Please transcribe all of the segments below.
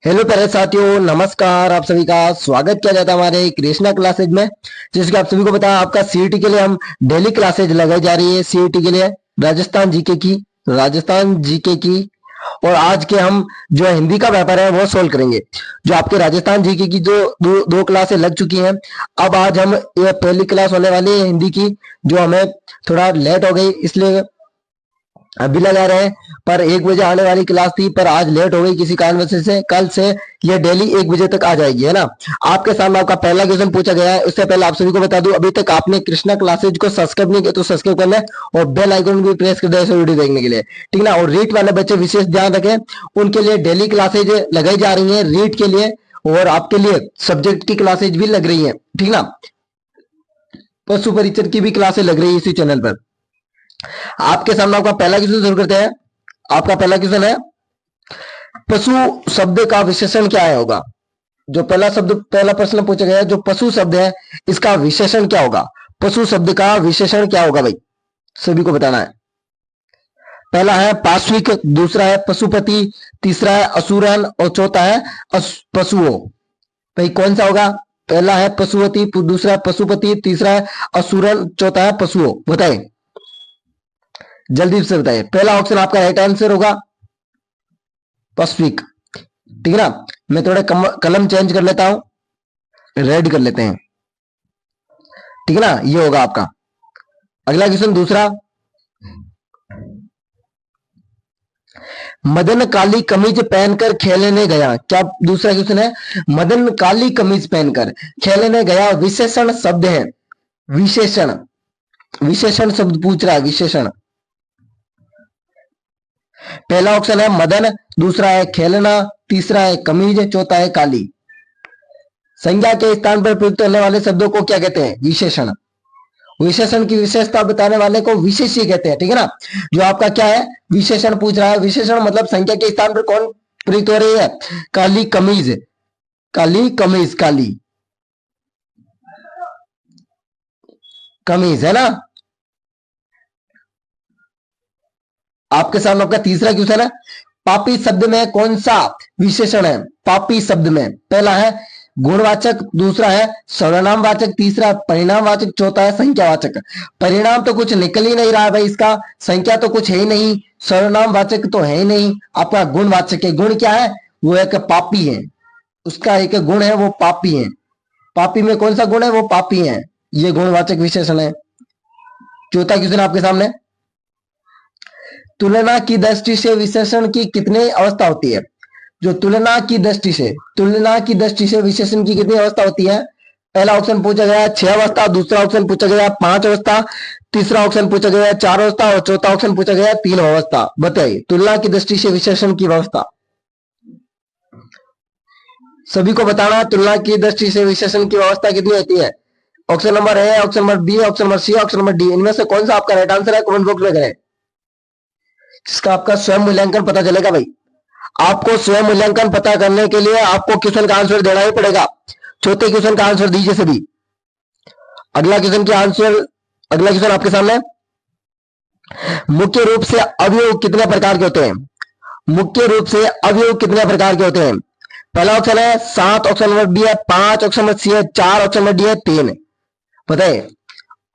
Hello प्यारे साथियों, नमस्कार। आप सभी का स्वागत किया जाता है हमारे कृष्णा क्लासेज में। जिसके आप सभी को पता है, आपका सीईटी के लिए हम डेली क्लासेज लगाई जा रही है। सीईटी के लिए राजस्थान जीके की और आज के हम जो हिंदी का पेपर है वो सोल्व करेंगे। जो आपके राजस्थान जीके की जो दो क्लासें लग चुकी हैं, अब आज हम ये पहली क्लास होने वाली है हिंदी की, जो हमें थोड़ा लेट हो गई इसलिए अभी लगा रहे हैं। पर 1 बजे आने वाली क्लास थी, पर आज लेट हो गई किसी कारणवश से। कल से ये डेली 1 बजे तक आ जाएगी, है ना। आपके सामने आपका पहला क्वेश्चन पूछा गया है। उससे पहले आप सभी को बता दूं, अभी तक आपने कृष्णा क्लासेज को सब्सक्राइब नहीं किया तो सब्सक्राइब कर ले और बेल आइकन भी प्रेस कर दे ऐसे वीडियो देखने के लिए, ठीक ना। और रीट वाले बच्चे विशेष ध्यान रखें, उनके लिए डेली क्लासेज लगाई जा रही है रीट के लिए, और आपके लिए सब्जेक्ट की क्लासेज भी लग रही है, ठीक ना। पशु परीक्षण की भी क्लासेज लग रही है इसी चैनल पर। आपके सामने आपका पहला क्वेश्चन शुरू करते हैं। आपका पहला क्वेश्चन है, पशु शब्द का विशेषण क्या है होगा। जो पहला प्रश्न पूछा गया है, जो पशु शब्द है इसका विशेषण क्या होगा। पशु शब्द का विशेषण क्या होगा भाई, सभी को बताना है। पहला है पाश्विक, दूसरा है पशुपति, तीसरा है असुरन और चौथा है पशुओं। भाई कौन सा होगा। पहला है पशुपति, दूसरा है पशुपति, तीसरा है असुरन, चौथा है पशुओं। बताइए, जल्दी से बताइए। पहला ऑप्शन आपका राइट आंसर होगा पश्विक, ठीक है ना। मैं थोड़ा कलम चेंज कर लेता हूं, रेड कर लेते हैं, ठीक है ना। ये होगा आपका अगला क्वेश्चन। दूसरा, मदन काली कमीज पहनकर खेलने गया। क्या दूसरा क्वेश्चन है, मदन काली कमीज पहनकर खेलने गया विशेषण शब्द है। विशेषण, विशेषण शब्द पूछ रहा है, विशेषण। पहला ऑप्शन है मदन, दूसरा है खेलना, तीसरा है कमीज, चौथा है काली। संज्ञा के स्थान पर प्रयुक्त होने वाले शब्दों को क्या कहते हैं, विशेषण। विशेषण की विशेषता बताने वाले को विशेष्य कहते हैं, ठीक है ना। जो आपका क्या है, विशेषण पूछ रहा है। विशेषण मतलब संख्या के स्थान पर कौन प्रयुक्त हो रही है, काली कमीज, काली कमीज, काली कमीज, है ना। आपके सामने आपका तीसरा क्वेश्चन है, पापी शब्द में कौन सा विशेषण है। पापी शब्द में पहला है गुणवाचक, दूसरा है सर्वनामवाचक, तीसरा है परिणामवाचक, चौथा है संख्यावाचक। परिणाम तो कुछ निकल ही नहीं रहा है भाई इसका, संख्या तो कुछ है ही नहीं, सर्वनामवाचक तो है ही नहीं, आपका गुणवाचक है। गुण क्या है, वो एक पापी है, उसका एक गुण है वो पापी है। पापी में कौन सा गुण है, वो पापी है, ये गुणवाचक विशेषण है। चौथा क्वेश्चन आपके सामने, तुलना की दृष्टि से विशेषण की कितनी अवस्था होती है। जो तुलना की दृष्टि से विशेषण की कितनी अवस्था होती है। पहला ऑप्शन पूछा गया 6 अवस्था, दूसरा ऑप्शन पूछा गया 5 अवस्था, तीसरा ऑप्शन पूछा गया 4 अवस्था और चौथा ऑप्शन पूछा गया 3 अवस्था। बताइए तुलना की दृष्टि से विशेषण की व्यवस्था, सभी को बताना है। तुलना की दृष्टि से विशेषण की व्यवस्था कितनी होती है। Option number A, option number B, option number C, option number D, इनमें से कौन सा आपका राइट आंसर है, कमेंट बॉक्स में करें। जिसका आपका स्वयं मूल्यांकन पता चलेगा भाई। आपको स्वयं मूल्यांकन पता करने के लिए आपको क्वेश्चन का आंसर देना ही पड़ेगा। चौथे क्वेश्चन का आंसर दीजिए सभी। अगला क्वेश्चन का आंसर, अगला क्वेश्चन आपके सामने, मुख्य रूप से अवयव कितने प्रकार के होते हैं। मुख्य रूप से अवयव कितने प्रकार के होते हैं। पहला ऑप्शन है 7, ऑप्शन नंबर बी है 5, ऑप्शन नंबर सी है 4, ऑप्शन नंबर डी है 3। बताइए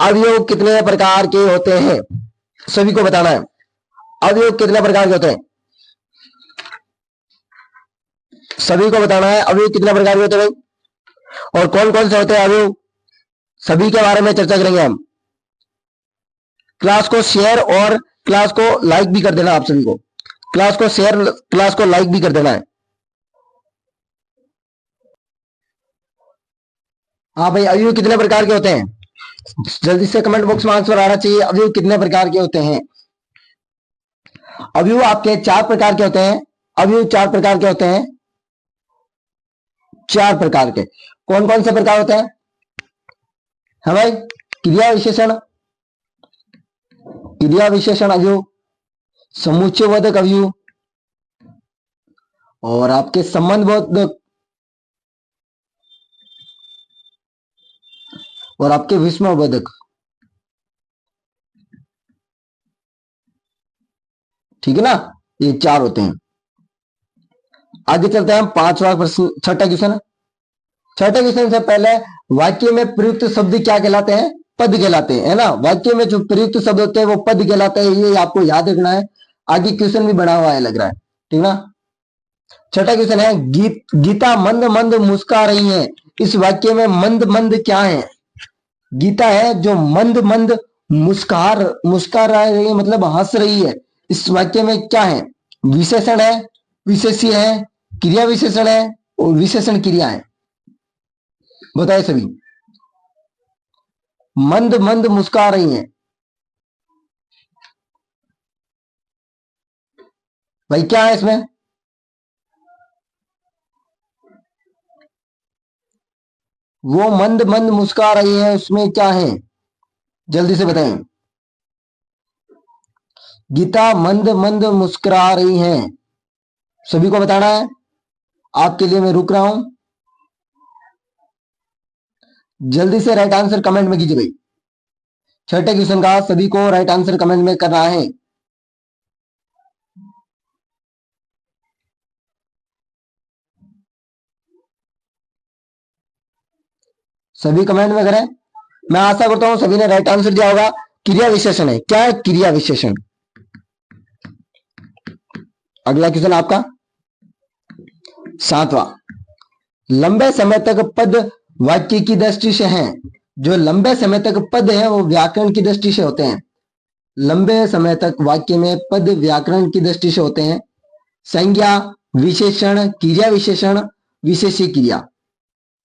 अवयव कितने प्रकार के होते हैं, सभी को बताना है। अवयव कितने प्रकार के होते हैं, सभी को बताना है। अवयव कितने प्रकार के होते हैं भाई, और कौन कौन से होते हैं अवयव, सभी के बारे में चर्चा करेंगे हम। क्लास को शेयर और क्लास को लाइक भी कर देना, आप सभी को क्लास को शेयर, क्लास को लाइक भी कर देना है। हाँ भाई, अवयव कितने प्रकार के होते हैं, जल्दी से कमेंट बॉक्स में आंसर आना चाहिए। अवयव कितने प्रकार के होते हैं। अवयव आपके 4 प्रकार के होते हैं। अवयव 4 प्रकार के होते हैं, 4 प्रकार के। कौन कौन से प्रकार होते हैं, है भाई। क्रिया विशेषण, क्रिया विशेषण अवयव, समुच्चयबोधक अवयव और आपके संबंधबोधक और आपके विस्मयबोधक, ठीक है ना। ये 4 होते हैं। आगे चलते हैं हम पांचवा प्रश्न, छठा क्वेश्चन। छठे क्वेश्चन से पहले वाक्य में प्रयुक्त शब्द क्या कहलाते हैं? पद कहलाते हैं, है ना। वाक्य में जो प्रयुक्त शब्द होते हैं वो पद कहलाते हैं, ये आपको याद रखना है। आगे क्वेश्चन भी बना हुआ है लग रहा है, ठीक ना। छठा क्वेश्चन है, गीता मंद मंद मुस्कुरा रही है। इस वाक्य में मंद मंद क्या है? गीता है जो मंद मंद मुस्कुरा रही है, मतलब हंस रही है। इस वाक्य में क्या है? विशेषण है, विशेष्य है, क्रिया विशेषण है और विशेषण क्रिया है। बताए सभी। मंद मंद मुस्कुरा रही हैं, भाई क्या है इसमें? वो मंद मंद मुस्कुरा रही है, उसमें क्या है? जल्दी से बताएं। गीता मंद मंद मुस्कुरा रही हैं, सभी को बताना है। आपके लिए मैं रुक रहा हूं, जल्दी से राइट आंसर कमेंट में कीजिए भाई। छठे क्वेश्चन का सभी को राइट आंसर कमेंट में करना है। सभी कमेंट में करें। मैं आशा करता हूं सभी ने राइट आंसर दिया होगा। क्रिया विशेषण है, क्या है क्रिया विशेषण? अगला क्वेश्चन आपका सातवां, लंबे समय तक पद वाक्य की दृष्टि से हैं। जो लंबे समय तक पद है वो व्याकरण की दृष्टि से होते हैं। लंबे समय तक वाक्य में पद व्याकरण की दृष्टि से होते हैं। संज्ञा, विशेषण, क्रिया विशेषण, विशेषी क्रिया।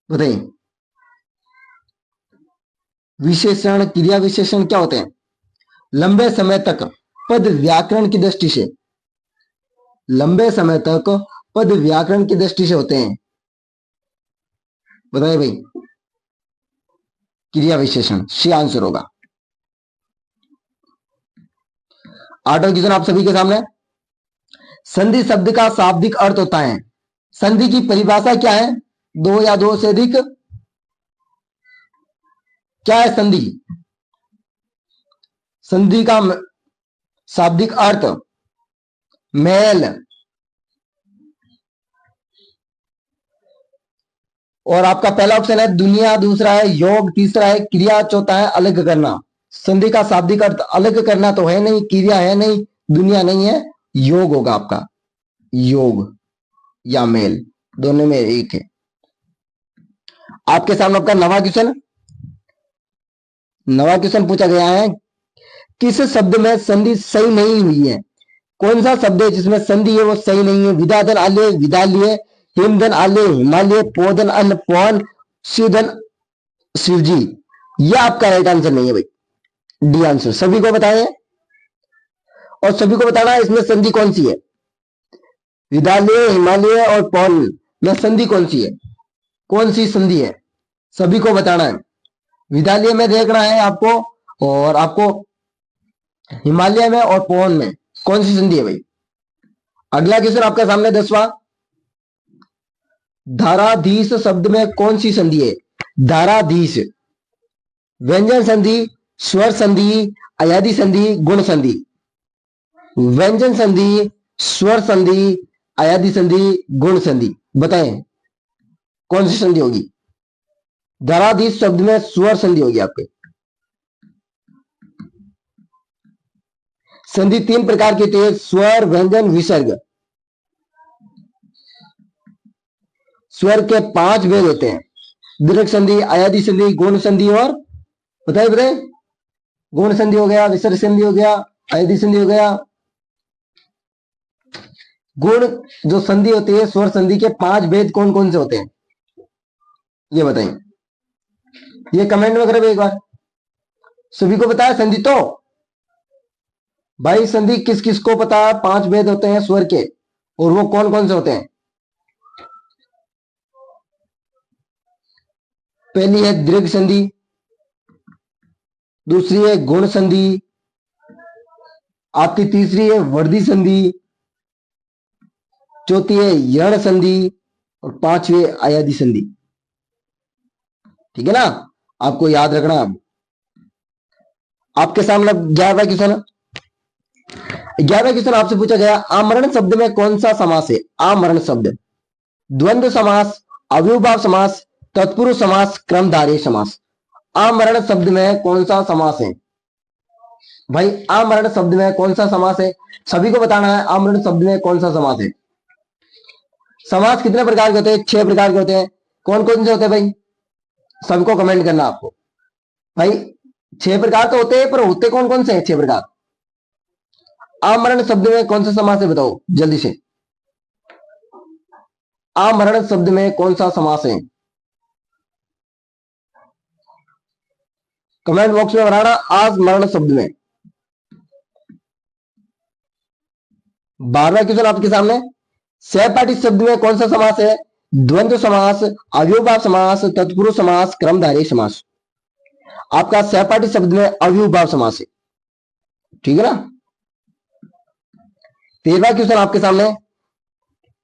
बताइए, विशेषण क्रिया विशेषण क्या होते हैं? लंबे समय तक पद व्याकरण की दृष्टि से, लंबे समय तक पद व्याकरण की दृष्टि से होते हैं। बताइए भाई, क्रिया विशेषण सी आंसर होगा। आठवां क्वेश्चन आप सभी के सामने, संधि शब्द का शाब्दिक अर्थ होता है। संधि की परिभाषा क्या है? दो या दो से अधिक। क्या है संधि? संधि का शाब्दिक अर्थ मेल, और आपका पहला ऑप्शन है दुनिया, दूसरा है योग, तीसरा है क्रिया, चौथा है अलग करना। संधि का शाब्दिक अर्थ अलग करना तो है नहीं, क्रिया है नहीं, दुनिया नहीं है, योग होगा आपका। योग या मेल, दोनों में एक है। आपके सामने आपका नवा क्वेश्चन पूछा गया है, किस शब्द में संधि सही नहीं हुई है? कौन सा शब्द है जिसमें संधि है वो सही नहीं है? विदाधन आले विदालिये, हिमधन आले हिमालय, पोधन अन्न पौन, शिवधन शिवजी। यह आपका राइट आंसर नहीं है भाई, डी आंसर। सभी को बताएं और सभी को बताना है इसमें संधि कौन सी है। विद्यालय, हिमालय और पौन में संधि कौन सी है? कौन सी संधि है? सभी को बताना है। विद्यालय में देखना है आपको, और आपको हिमालय में और पौन में कौन सी संधि है भाई। अगला क्वेश्चन आपके सामने 10वां, धाराधीश शब्द में कौन सी संधि है? धाराधीश, व्यंजन संधि, स्वर संधि, अयादि संधि, गुण संधि। व्यंजन संधि, स्वर संधि, अयादि संधि, गुण संधि। बताएं कौन सी संधि होगी? धाराधीश शब्द में स्वर संधि होगी आपके। संधि तीन प्रकार की होती है, स्वर, व्यंजन, विसर्ग। स्वर के 5 भेद होते हैं, दीर्घ संधि, अयादि संधि, गुण संधि और बताइए गुण संधि हो गया, विसर्ग संधि हो गया, अयादि संधि हो गया। गुण जो संधि होती है, स्वर संधि के 5 भेद कौन कौन से होते हैं ये बताइए। ये कमेंट में करें एक बार। सभी को पता है संधि? तो भाई संधि किस किस को पता है? 5 भेद होते हैं स्वर के, और वो कौन कौन से होते हैं? पहली है दीर्घ संधि, दूसरी है गुण संधि, आपकी तीसरी है वर्धी संधि, चौथी है यण संधि, और 5वीं अयादि संधि। ठीक है ना, आपको याद रखना। अब आपके सामने 11वां क्वेश्चन। 11वां क्वेश्चन आपसे पूछा गया, आमरण शब्द में कौन सा समास है? आमरण शब्द, द्वंद्व समास, अव्ययभाव समास, तत्पुरुष समास, क्रमधारय समास। आमरण शब्द में कौन सा समास है भाई? आमरण शब्द में कौन सा समास है? सभी को बताना है आमरण शब्द में कौन सा समास है। समास कितने प्रकार के होते हैं? 6 प्रकार के होते हैं। कौन कौन से होते हैं भाई? सबको कमेंट करना आपको। भाई 6 प्रकार तो होते हैं, पर होते कौन कौन से हैं 6 प्रकार? आमरण शब्द में कौन सा समास है बताओ जल्दी से। आमरण शब्द में कौन सा समास है? कमेंट बॉक्स में बनाना आमरण शब्द में। 12वां क्वेश्चन आपके सामने, सहपाठी शब्द में कौन सा समास है? द्वंद्व समास, अव्ययभाव समास, तत्पुरुष समास, क्रमधारय समास। आपका सहपाठी शब्द में अव्ययभाव समास है, ठीक है ना। 13वां क्वेश्चन आपके सामने,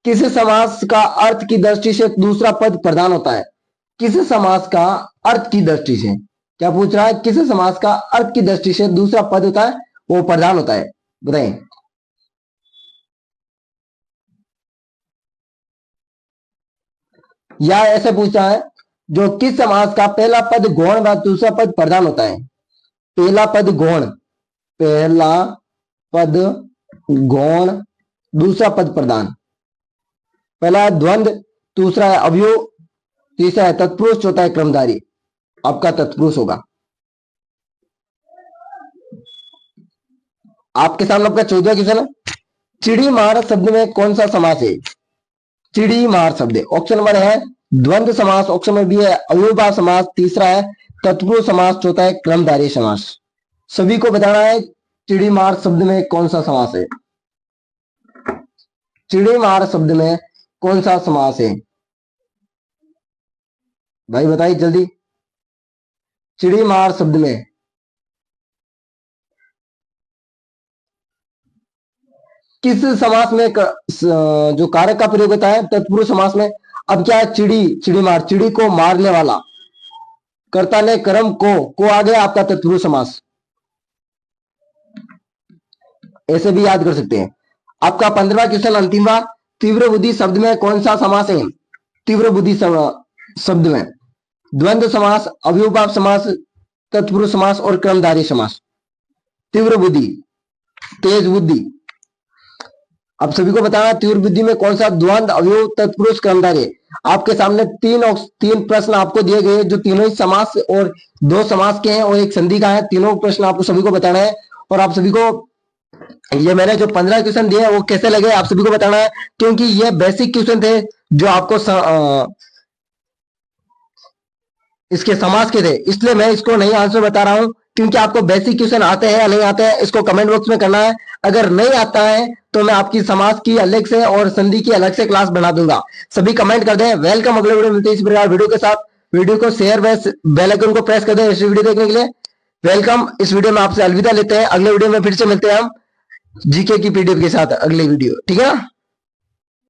किस समास का अर्थ की दृष्टि से दूसरा पद प्रधान होता है? किस समास का अर्थ की दृष्टि से, क्या पूछ रहा है? किस समास का अर्थ की दृष्टि से दूसरा पद होता है, वो प्रधान होता है, बताएं। या ऐसे पूछा है, जो किस समास का पहला पद गौण व दूसरा पद प्रधान होता है? पहला पद गौण, पहला पद गौण, दूसरा पद प्रधान। पहला है द्वंद्व, दूसरा है अवयव, तीसरा है तत्पुरुष, चौथा है क्रमधारी। आपका तत्पुरुष होगा। आपके सामने आपका 14वां क्वेश्चन है, चिड़ी मार शब्द में कौन सा समास है? चिड़ी मार शब्द, ऑप्शन 1 है द्वंद्व समास, ऑप्शन में बी है अव्ययभाव समास, तीसरा है तत्पुरुष समास, चौथा है क्रमधारय समास। सभी को बताना है चिड़ी मार शब्द में कौन सा समास है। चिड़ी मार शब्द में कौन सा समास है भाई, बताइए जल्दी। चिड़ी मार शब्द में किस समास में जो कारक का प्रयोग होता है? तत्पुरुष समास में। अब क्या है? चिड़ी, चिड़ी मार, चिड़ी को मारने वाला, कर्ता ने कर्म को आ गया आपका तत्पुरुष समास। ऐसे भी याद कर सकते हैं। आपका 15वां क्वेश्चन अंतिमवा, तीव्र बुद्धि शब्द में कौन सा समास है? तीव्र बुद्धि शब्द में द्वंद्व समास, अव्ययभाव समास, तत्पुरुष समास और क्रमधारय समास। तीव्र बुद्धि, तेज बुद्धि। अब सभी को बताना तीव्र बुद्धि में कौन सा द्वंद्व, अवयव, तत्पुरुष, क्रमधारय। आपके सामने तीन प्रश्न आपको दिए गए, जो तीनों ही समास और 2 समास के हैं और एक संधि का है। तीनों प्रश्न आपको सभी को बताना है। और आप सभी को ये मैंने जो 15 क्वेश्चन दिए वो कैसे लगे आप सभी को बताना है, क्योंकि ये बेसिक क्वेश्चन थे जो आपको इसके समास के थे, इसलिए मैं इसको नहीं आंसर बता रहा हूं, क्योंकि आपको बेसिक क्वेश्चन आते हैं या नहीं आते हैं इसको कमेंट बॉक्स में करना है। अगर नहीं आता है तो मैं आपकी समास की अलग से और संधि की अलग से क्लास बना दूंगा। सभी कमेंट कर दें वेलकम। अगले वीडियो मिलते हैं इस प्रकार वीडियो के साथ। वीडियो को शेयर व बेल आइकन को प्रेस कर दें इस वीडियो देखने के लिए। वेलकम। इस वीडियो में आपसे अलविदा लेते हैं, अगले वीडियो में फिर से मिलते हैं हम जीके की पीडीएफ के साथ, अगले वीडियो, ठीक है ना।